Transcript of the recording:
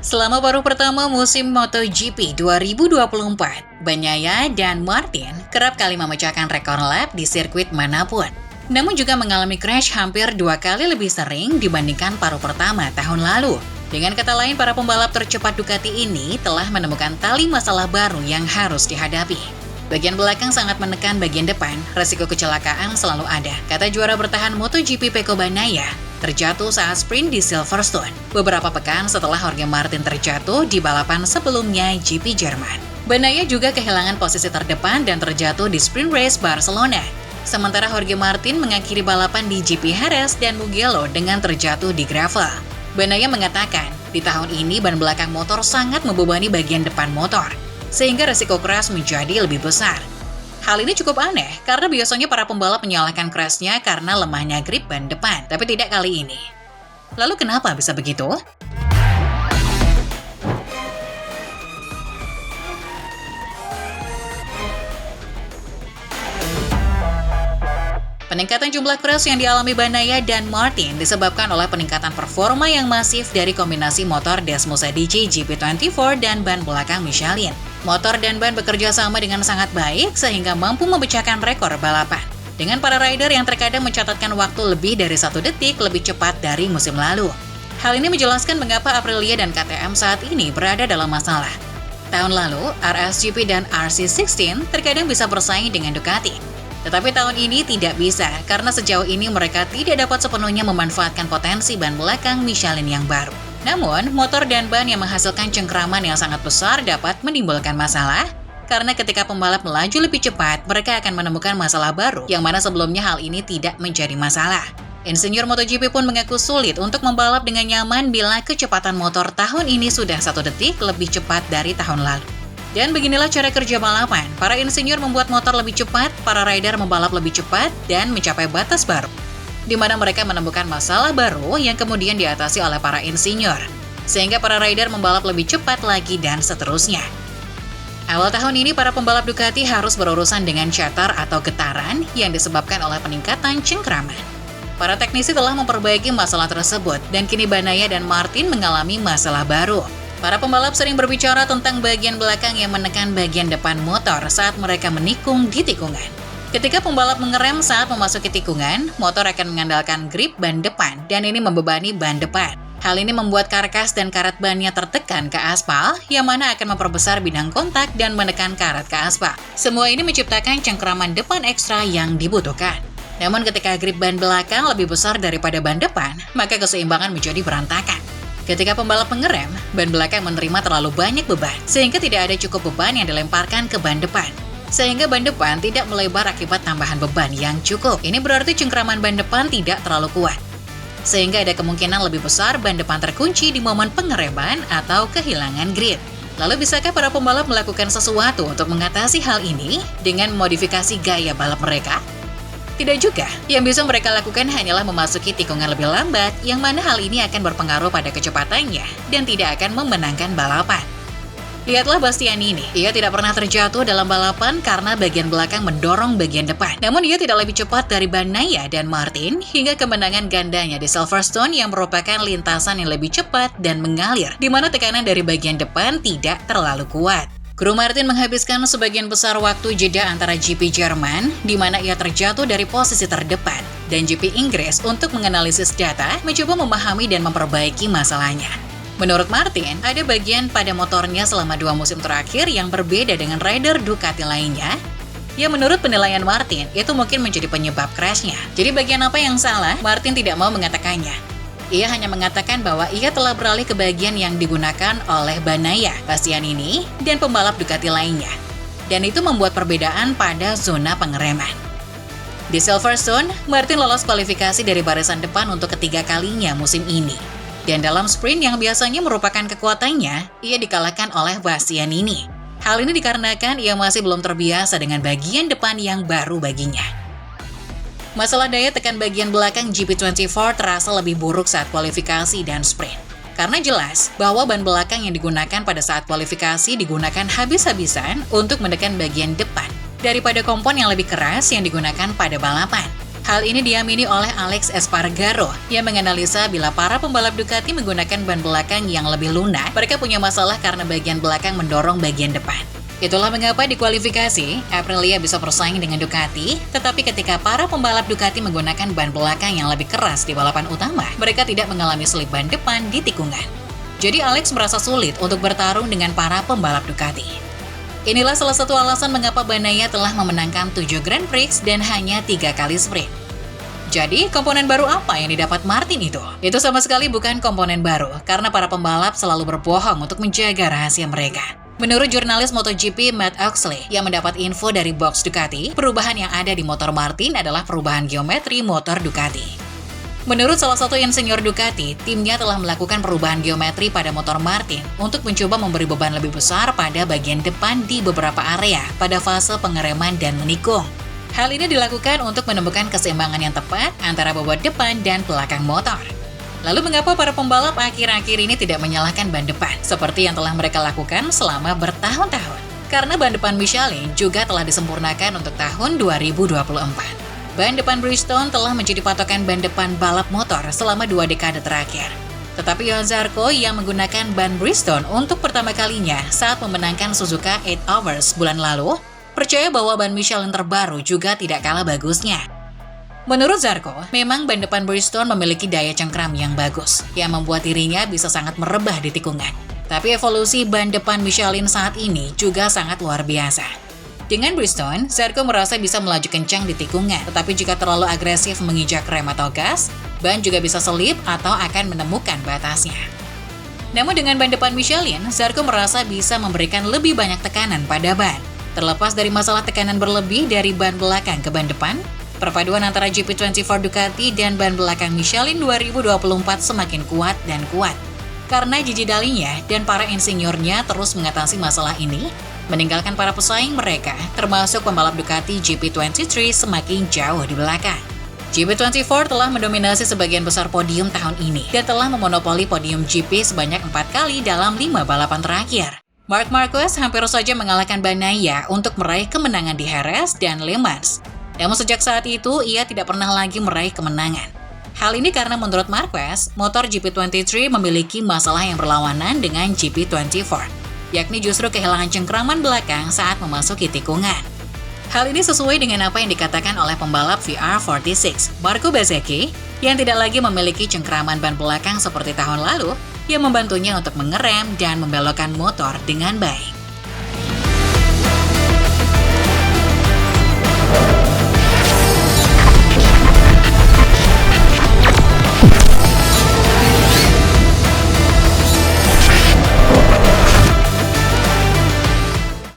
Selama paruh pertama musim MotoGP 2024, Bagnaia dan Martin kerap kali memecahkan rekor lap di sirkuit manapun. Namun juga mengalami crash hampir 2 kali lebih sering dibandingkan paruh pertama tahun lalu. Dengan kata lain, para pembalap tercepat Ducati ini telah menemukan tali masalah baru yang harus dihadapi. Bagian belakang sangat menekan bagian depan, resiko kecelakaan selalu ada, kata juara bertahan MotoGP Pecco Bagnaia, terjatuh saat sprint di Silverstone, beberapa pekan setelah Jorge Martin terjatuh di balapan sebelumnya GP Jerman. Bagnaia juga kehilangan posisi terdepan dan terjatuh di sprint race Barcelona. Sementara Jorge Martin mengakhiri balapan di GP Jerez dan Mugello dengan terjatuh di gravel. Bagnaia mengatakan, di tahun ini ban belakang motor sangat membebani bagian depan motor, sehingga resiko crash menjadi lebih besar. Hal ini cukup aneh, karena biasanya para pembalap menyalahkan crashnya karena lemahnya grip ban depan, tapi tidak kali ini. Lalu kenapa bisa begitu? Peningkatan jumlah crash yang dialami Bagnaia dan Martin disebabkan oleh peningkatan performa yang masif dari kombinasi motor Desmos Adige GP24 dan ban belakang Michelin. Motor dan ban bekerja sama dengan sangat baik sehingga mampu memecahkan rekor balapan. Dengan para rider yang terkadang mencatatkan waktu lebih dari 1 detik lebih cepat dari musim lalu. Hal ini menjelaskan mengapa Aprilia dan KTM saat ini berada dalam masalah. Tahun lalu, RSGP dan RC16 terkadang bisa bersaing dengan Ducati. Tetapi tahun ini tidak bisa, karena sejauh ini mereka tidak dapat sepenuhnya memanfaatkan potensi ban belakang Michelin yang baru. Namun, motor dan ban yang menghasilkan cengkraman yang sangat besar dapat menimbulkan masalah, karena ketika pembalap melaju lebih cepat, mereka akan menemukan masalah baru, yang mana sebelumnya hal ini tidak menjadi masalah. Insinyur MotoGP pun mengaku sulit untuk membalap dengan nyaman bila kecepatan motor tahun ini sudah 1 detik lebih cepat dari tahun lalu. Dan beginilah cara kerja balapan. Para insinyur membuat motor lebih cepat, para rider membalap lebih cepat, dan mencapai batas baru, di mana mereka menemukan masalah baru yang kemudian diatasi oleh para insinyur, sehingga para rider membalap lebih cepat lagi dan seterusnya. Awal tahun ini, para pembalap Ducati harus berurusan dengan catar atau getaran yang disebabkan oleh peningkatan cengkraman. Para teknisi telah memperbaiki masalah tersebut, dan kini Bagnaia dan Martin mengalami masalah baru. Para pembalap sering berbicara tentang bagian belakang yang menekan bagian depan motor saat mereka menikung di tikungan. Ketika pembalap mengerem saat memasuki tikungan, motor akan mengandalkan grip ban depan dan ini membebani ban depan. Hal ini membuat karkas dan karet bannya tertekan ke aspal, yang mana akan memperbesar bidang kontak dan menekan karet ke aspal. Semua ini menciptakan cengkraman depan ekstra yang dibutuhkan. Namun ketika grip ban belakang lebih besar daripada ban depan, maka keseimbangan menjadi berantakan. Ketika pembalap mengerem, ban belakang menerima terlalu banyak beban, sehingga tidak ada cukup beban yang dilemparkan ke ban depan. Sehingga ban depan tidak melebar akibat tambahan beban yang cukup. Ini berarti cengkraman ban depan tidak terlalu kuat. Sehingga ada kemungkinan lebih besar ban depan terkunci di momen pengereman atau kehilangan grip. Lalu bisakah para pembalap melakukan sesuatu untuk mengatasi hal ini dengan memodifikasi gaya balap mereka? Tidak juga. Yang bisa mereka lakukan hanyalah memasuki tikungan lebih lambat, yang mana hal ini akan berpengaruh pada kecepatannya dan tidak akan memenangkan balapan. Lihatlah Bastianini, ia tidak pernah terjatuh dalam balapan karena bagian belakang mendorong bagian depan. Namun ia tidak lebih cepat dari Bagnaia dan Martin hingga kemenangan gandanya di Silverstone yang merupakan lintasan yang lebih cepat dan mengalir, di mana tekanan dari bagian depan tidak terlalu kuat. Kru Martin menghabiskan sebagian besar waktu jeda antara GP Jerman, di mana ia terjatuh dari posisi terdepan, dan GP Inggris untuk menganalisis data, mencoba memahami dan memperbaiki masalahnya. Menurut Martin, ada bagian pada motornya selama 2 musim terakhir yang berbeda dengan rider Ducati lainnya. Ya, menurut penilaian Martin, itu mungkin menjadi penyebab crashnya. Jadi bagian apa yang salah, Martin tidak mau mengatakannya. Ia hanya mengatakan bahwa ia telah beralih ke bagian yang digunakan oleh Bagnaia, Bastianini, dan pembalap Ducati lainnya. Dan itu membuat perbedaan pada zona pengereman. Di Silverstone, Martin lolos kualifikasi dari barisan depan untuk ketiga kalinya musim ini. Dan dalam sprint yang biasanya merupakan kekuatannya, ia dikalahkan oleh Bastianini. Hal ini dikarenakan ia masih belum terbiasa dengan bagian depan yang baru baginya. Masalah daya tekan bagian belakang GP24 terasa lebih buruk saat kualifikasi dan sprint. Karena jelas bahwa ban belakang yang digunakan pada saat kualifikasi digunakan habis-habisan untuk menekan bagian depan daripada kompon yang lebih keras yang digunakan pada balapan. Hal ini diamini oleh Alex Espargaro yang menganalisa bila para pembalap Ducati menggunakan ban belakang yang lebih lunak, mereka punya masalah karena bagian belakang mendorong bagian depan. Itulah mengapa di kualifikasi, Aprilia bisa bersaing dengan Ducati, tetapi ketika para pembalap Ducati menggunakan ban belakang yang lebih keras di balapan utama, mereka tidak mengalami selip ban depan di tikungan. Jadi Alex merasa sulit untuk bertarung dengan para pembalap Ducati. Inilah salah satu alasan mengapa Bagnaia telah memenangkan 7 Grand Prix dan hanya 3 kali sprint. Jadi, komponen baru apa yang didapat Martin itu? Itu sama sekali bukan komponen baru, karena para pembalap selalu berbohong untuk menjaga rahasia mereka. Menurut jurnalis MotoGP Matt Oxley yang mendapat info dari box Ducati, perubahan yang ada di motor Martin adalah perubahan geometri motor Ducati. Menurut salah satu insinyur Ducati, timnya telah melakukan perubahan geometri pada motor Martin untuk mencoba memberi beban lebih besar pada bagian depan di beberapa area pada fase pengereman dan menikung. Hal ini dilakukan untuk menemukan keseimbangan yang tepat antara bobot depan dan belakang motor. Lalu mengapa para pembalap akhir-akhir ini tidak menyalahkan ban depan seperti yang telah mereka lakukan selama bertahun-tahun? Karena ban depan Michelin juga telah disempurnakan untuk tahun 2024. Ban depan Bridgestone telah menjadi patokan ban depan balap motor selama 2 dekade terakhir. Tetapi Johan Zarco yang menggunakan ban Bridgestone untuk pertama kalinya saat memenangkan Suzuka 8 Hours bulan lalu, percaya bahwa ban Michelin terbaru juga tidak kalah bagusnya. Menurut Zarco, memang ban depan Bridgestone memiliki daya cengkram yang bagus, yang membuat dirinya bisa sangat merebah di tikungan. Tapi evolusi ban depan Michelin saat ini juga sangat luar biasa. Dengan Bridgestone, Zarco merasa bisa melaju kencang di tikungan, tetapi jika terlalu agresif menginjak rem atau gas, ban juga bisa selip atau akan menemukan batasnya. Namun dengan ban depan Michelin, Zarco merasa bisa memberikan lebih banyak tekanan pada ban. Terlepas dari masalah tekanan berlebih dari ban belakang ke ban depan, perpaduan antara GP24 Ducati dan ban belakang Michelin 2024 semakin kuat dan kuat. Karena Gigi Dall'Igna dan para insinyurnya terus mengatasi masalah ini, meninggalkan para pesaing mereka, termasuk pembalap Ducati GP23 semakin jauh di belakang. GP24 telah mendominasi sebagian besar podium tahun ini dan telah memonopoli podium GP sebanyak 4 kali dalam 5 balapan terakhir. Marc Marquez hampir saja mengalahkan Bagnaia untuk meraih kemenangan di Jerez dan Le Mans. Namun sejak saat itu, ia tidak pernah lagi meraih kemenangan. Hal ini karena menurut Marquez, motor GP23 memiliki masalah yang berlawanan dengan GP24, yakni justru kehilangan cengkraman belakang saat memasuki tikungan. Hal ini sesuai dengan apa yang dikatakan oleh pembalap VR46, Marco Bezzecchi, yang tidak lagi memiliki cengkraman ban belakang seperti tahun lalu, yang membantunya untuk mengerem dan membelokkan motor dengan baik.